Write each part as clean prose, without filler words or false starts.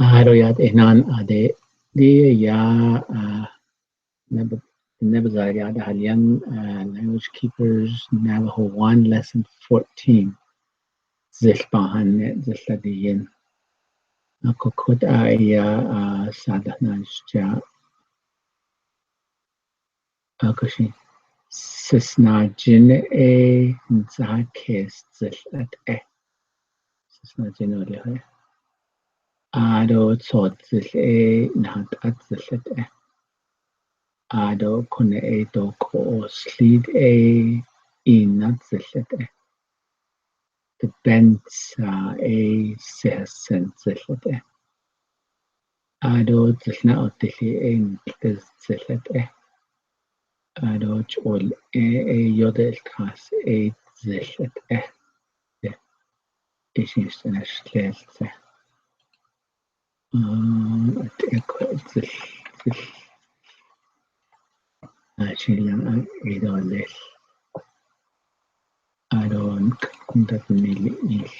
Royat Ihnan Ade Di Ya Nebazariad Halian Language Keepers Navajo 1 Lesson 14 Zilbahan Ziladiyin Akokut Aya Sadanajja Akoshi Sisnajin Nzakis Zilat Sisnajin Odi Ado Tsotzil Nahat Atzilet Ado kone do ko slid inatzilet the bensa sehsenzilet Ado zilna otili zilet Ado chol yodel kas zilet ishin shlelse at zil Chilean idolel Adon kundatnil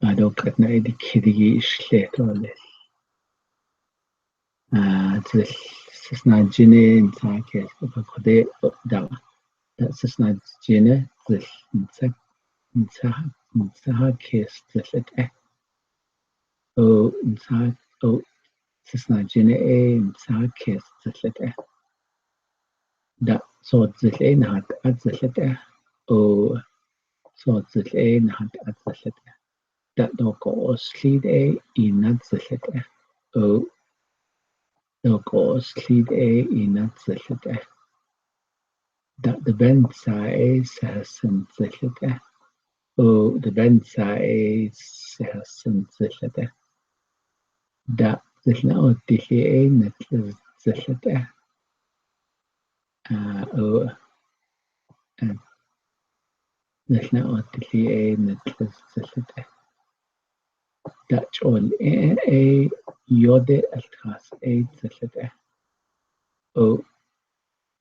Ado katna edikiri ishletolel Zil sisnajine nzake kode da sisnajine zil nzaha kes zilet o nzaha o sisnajine nzaha kes zilet da so zil nahat at zilet o so zil nahat at zilet da doko oslid inat zilet o doko oslid inat zilet da the bensa sehsen zilet o the bensa sehsen zilet da zilna otili net zilet o zilna otili net zilet da chol yode alkhas zilet o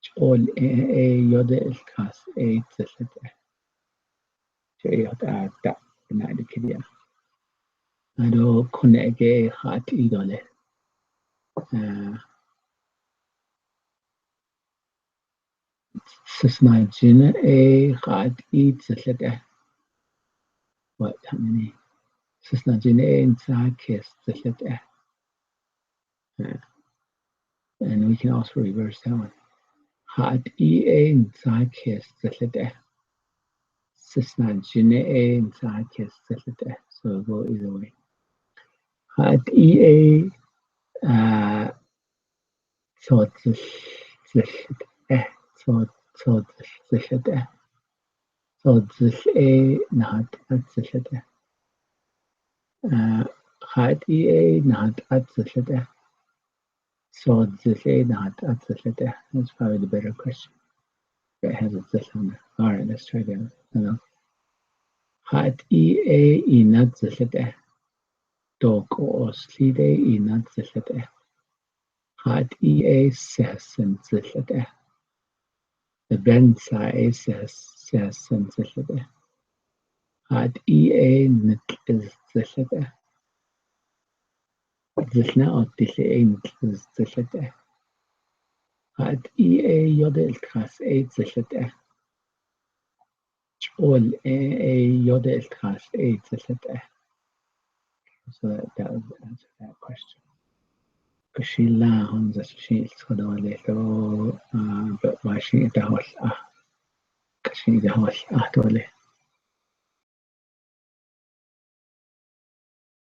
chol yode alkhas zilet شيء دا بنادي كذا هذا كنا جي خات إيدوله سسنا جنا خات إيد زلته وقت همني سسنا جنا إنسان كيس زلته and we can also reverse that one خات إنسان كيس زلته سسنا جنا إنسان كيس زلته so go either way خات صوت زلته صوت زلته صوت زل نهاد زلته خاد نهاد زلته صوت زل نهاد زلته That's probably the better question. It has a zil on there. All right, let's try that. No. خاد inad زلته dog or slide inad زلته خاد سهسن زلته the bensa سهسن زلته خاد نتل زلته زلنا أطيل نتل زلته خاد يود الخاص زلته شول يود الخاص زلته So that was the answer to that question. Kashila Hamza Shi Skodole but why she the house Kashi the house Atole